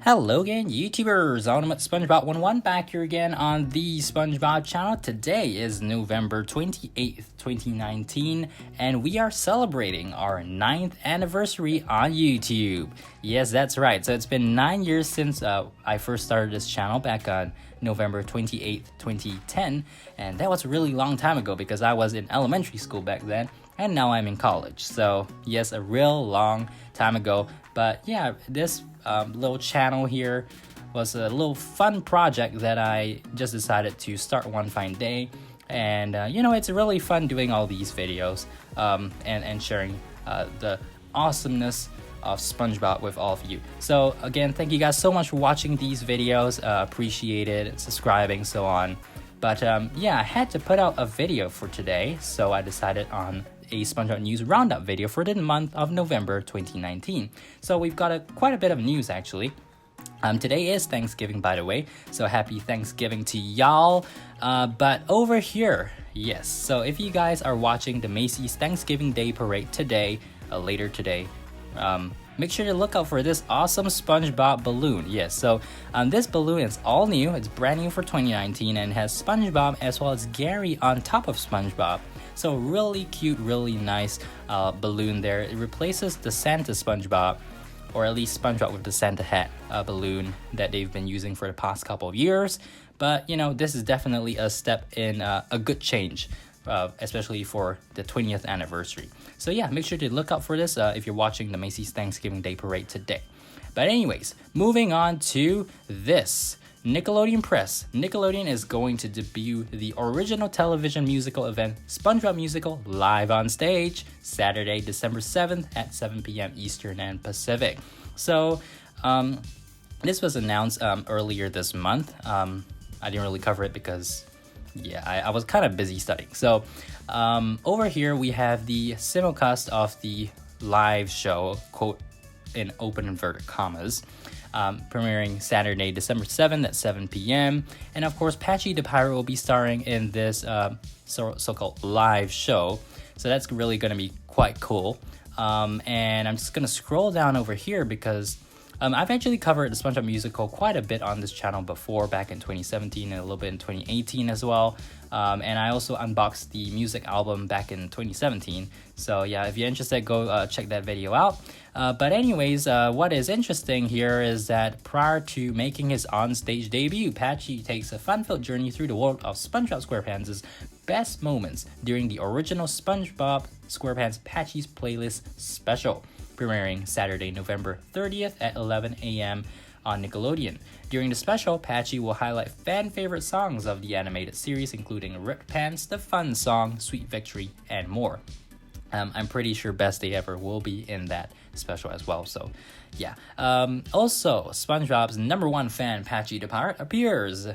Hello again, YouTubers! Ultimate SpongeBob 101 back here again on the SpongeBob channel. Today is November 28th, 2019, and we are celebrating our 9th anniversary on YouTube. Yes, that's right. So it's been 9 years since I first started this channel back on November 28th, 2010, and that was a really long time ago because I was in elementary school back then, and now I'm in college. So yes, a real long time ago. But yeah, this little channel here was a little fun project that I just decided to start one fine day. And it's really fun doing all these videos and sharing the awesomeness of SpongeBob with all of you. So again, thank you guys so much for watching these videos. Appreciate it, subscribing, so on. But yeah, I had to put out a video for today, so I decided on a SpongeBob News Roundup video for the month of November 2019. So we've got quite a bit of news actually. Today is Thanksgiving, by the way, so happy Thanksgiving to y'all. But over here, yes, so if you guys are watching the Macy's Thanksgiving Day Parade today, later today, make sure to look out for this awesome SpongeBob balloon. Yes, so this balloon is all new, it's brand new for 2019 and has SpongeBob as well as Gary on top of SpongeBob. So really cute, really nice balloon there. It replaces the Santa SpongeBob, or at least SpongeBob with the Santa hat balloon that they've been using for the past couple of years. But this is definitely a step in a good change, especially for the 20th anniversary. So yeah, make sure to look out for this if you're watching the Macy's Thanksgiving Day Parade today. But anyways, moving on to this. Nickelodeon Press. Nickelodeon is going to debut the original television musical event SpongeBob Musical live on stage Saturday, December 7th at 7 p.m. Eastern and Pacific. So this was announced earlier this month. I didn't really cover it because I was kind of busy studying. So over here we have the simulcast of the live show, quote in open inverted commas, premiering Saturday, December 7th at 7 p.m. And of course, Patchy the Pirate will be starring in this so-called live show. So that's really going to be quite cool. And I'm just going to scroll down over here because I've actually covered the SpongeBob musical quite a bit on this channel before, back in 2017 and a little bit in 2018 as well. And I also unboxed the music album back in 2017. So yeah, if you're interested, go check that video out. But anyways, what is interesting here is that prior to making his on-stage debut, Patchy takes a fun-filled journey through the world of SpongeBob SquarePants' best moments during the original SpongeBob SquarePants Patchy's Playlist special, premiering Saturday, November 30th at 11 a.m. on Nickelodeon. During the special, Patchy will highlight fan-favorite songs of the animated series, including Ripped Pants, the Fun Song, Sweet Victory, and more. I'm pretty sure Best Day Ever will be in that special as well, so yeah. Also, SpongeBob's #1 fan, Patchy the Pirate, appears.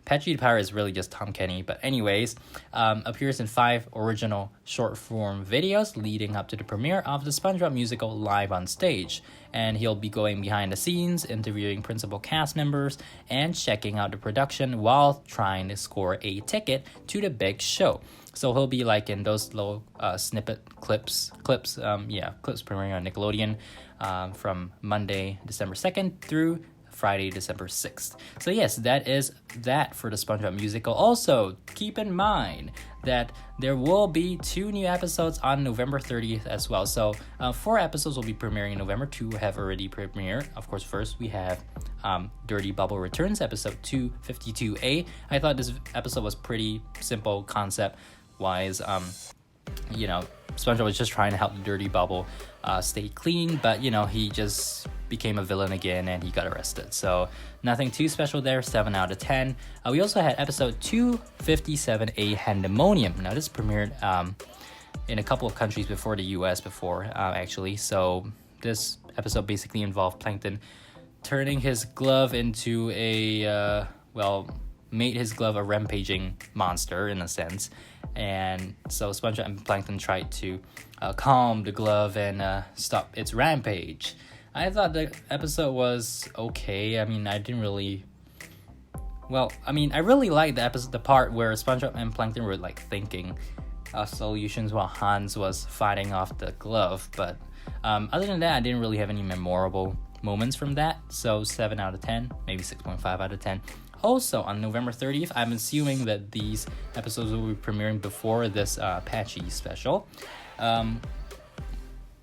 Patchy the Pirate is really just Tom Kenny, but anyways, appears in 5 original short-form videos leading up to the premiere of the SpongeBob musical live on stage. And he'll be going behind the scenes, interviewing principal cast members, and checking out the production while trying to score a ticket to the big show. So he'll be like in those little snippet clips premiering on Nickelodeon from Monday, December 2nd through Friday, December 6th. So yes, that is that for the SpongeBob musical. Also, keep in mind that there will be 2 new episodes on November 30th as well. So 4 episodes will be premiering in November. 2 have already premiered. Of course, first we have Dirty Bubble Returns, episode 252A. I thought this episode was pretty simple concept-wise. SpongeBob was just trying to help the Dirty Bubble stay clean, but he just became a villain again and he got arrested. So nothing too special there, 7 out of 10. We also had episode 257A, Handemonium. Now this premiered in a couple of countries before the US actually. So this episode basically involved Plankton turning his glove into made his glove a rampaging monster in a sense. And so SpongeBob and Plankton tried to calm the glove and stop its rampage. I thought the episode was okay. I really liked the part where SpongeBob and Plankton were like thinking solutions while Hans was fighting off the glove. But other than that, I didn't really have any memorable moments from that. So 7 out of 10, maybe 6.5 out of 10. Also, on November 30th, I'm assuming that these episodes will be premiering before this Patchy special.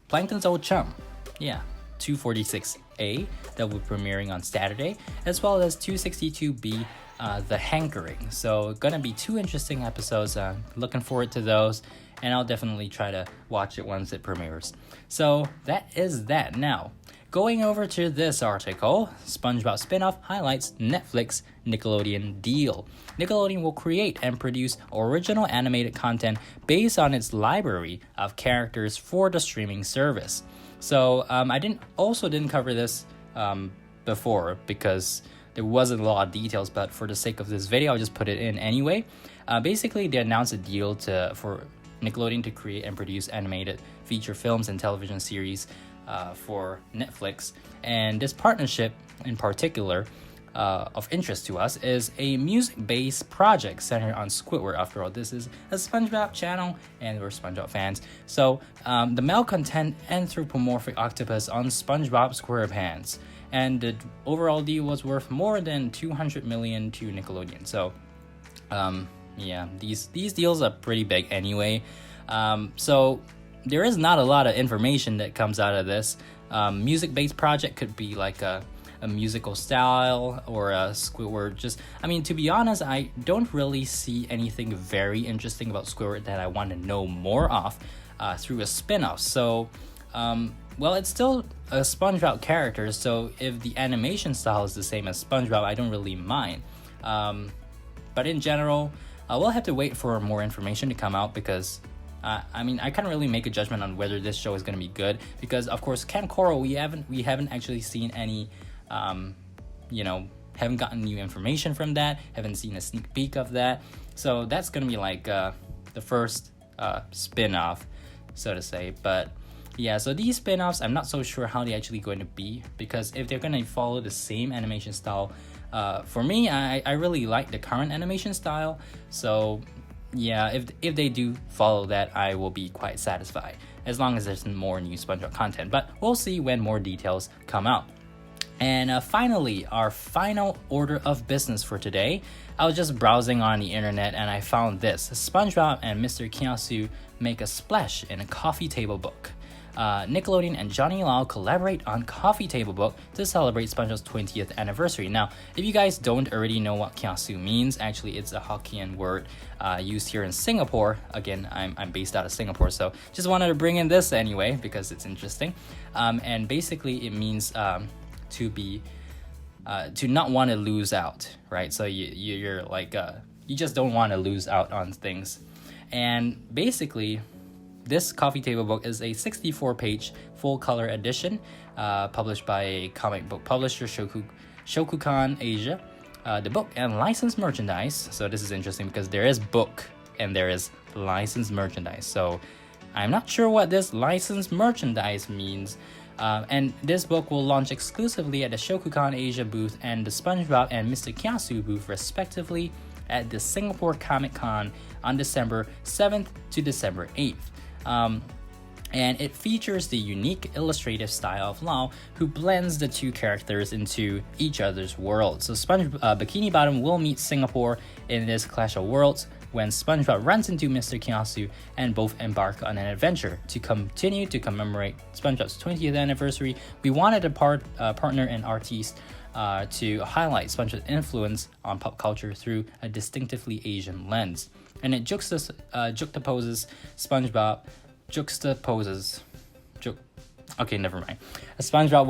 Plankton's Old Chum, 246A, that will be premiering on Saturday, as well as 262B, The Hankering. So gonna be 2 interesting episodes. Looking forward to those, and I'll definitely try to watch it once it premieres. So that is that. Now, going over to this article, SpongeBob spin-off highlights Netflix Nickelodeon deal. Nickelodeon will create and produce original animated content based on its library of characters for the streaming service. So I didn't cover this before because there wasn't a lot of details, but for the sake of this video, I'll just put it in anyway. Basically, they announced a deal for Nickelodeon to create and produce animated feature films and television series for Netflix. And this partnership in particular of interest to us is a music-based project centered on Squidward. After all, this is a SpongeBob channel and we're SpongeBob fans. So the malcontent anthropomorphic octopus on SpongeBob SquarePants. And the overall deal was worth more than $200 million to Nickelodeon. So these deals are pretty big anyway. So there is not a lot of information that comes out of this. Music-based project could be like a musical style or a Squidward. To be honest, I don't really see anything very interesting about Squidward that I want to know more of through a spin-off. So, it's still a SpongeBob character, so if the animation style is the same as SpongeBob, I don't really mind. But in general, we'll have to wait for more information to come out because I can't really make a judgment on whether this show is going to be good because, of course, Camp Coral, we haven't actually seen any, haven't gotten new information from that, haven't seen a sneak peek of that. So that's going to be like the first spin-off, so to say. But yeah, so these spin-offs, I'm not so sure how they're actually going to be because if they're going to follow the same animation style, for me, I really like the current animation style. So yeah, if they do follow that, I will be quite satisfied as long as there's more new SpongeBob content. But we'll see when more details come out. And finally, our final order of business for today. I was just browsing on the internet and I found this. SpongeBob and Mr. Kiasu make a splash in a coffee table book. Nickelodeon and Johnny Lau collaborate on Coffee Table Book to celebrate SpongeBob's 20th anniversary. Now, if you guys don't already know what kiasu means, actually it's a Hokkien word used here in Singapore. Again, I'm based out of Singapore, so just wanted to bring in this anyway because it's interesting. And basically it means to not want to lose out, right? So you're like you just don't want to lose out on things. And basically, this coffee table book is a 64-page full-color edition published by a comic book publisher, Shokukan Asia. The book and licensed merchandise. So this is interesting because there is book and there is licensed merchandise. So I'm not sure what this licensed merchandise means. And this book will launch exclusively at the Shokukan Asia booth and the SpongeBob and Mr. Kiasu booth respectively at the Singapore Comic Con on December 7th to December 8th. And it features the unique illustrative style of Lau, who blends the two characters into each other's world. So Bikini Bottom will meet Singapore in this clash of worlds when SpongeBob runs into Mr. Kiasu and both embark on an adventure to continue to commemorate SpongeBob's 20th anniversary. We wanted a partner and artiste to highlight SpongeBob's influence on pop culture through a distinctively Asian lens. And it juxtaposes SpongeBob okay, never mind. A SpongeBob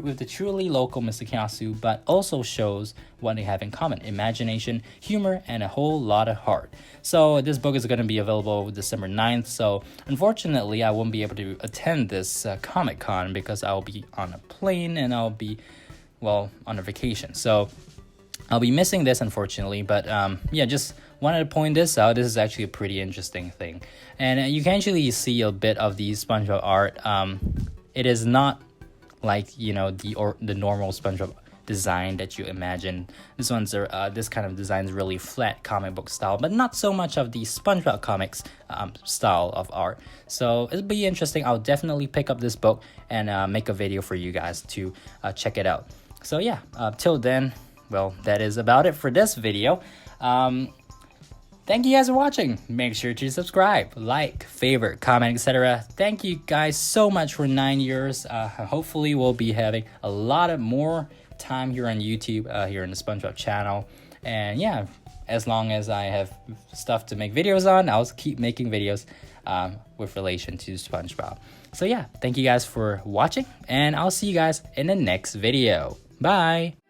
with the truly local Mr. Kiasu, but also shows what they have in common: imagination, humor, and a whole lot of heart. So this book is going to be available December 9th. So unfortunately, I won't be able to attend this Comic Con because I'll be on a plane and I'll be, on a vacation. So I'll be missing this, unfortunately. But just wanted to point this out. This is actually a pretty interesting thing. And you can actually see a bit of the SpongeBob art. It is not like, the normal SpongeBob design that you imagine. This kind of design is really flat comic book style, but not so much of the SpongeBob comics style of art. So it'll be interesting. I'll definitely pick up this book and make a video for you guys to check it out. So yeah, till then, well, that is about it for this video. Thank you guys for watching. Make sure to subscribe, like, favorite, comment, etc. Thank you guys so much for 9 years. Hopefully we'll be having a lot of more time here on YouTube, here in the SpongeBob channel. And yeah, as long as I have stuff to make videos on, I'll keep making videos with relation to SpongeBob. So yeah, thank you guys for watching, and I'll see you guys in the next video. Bye!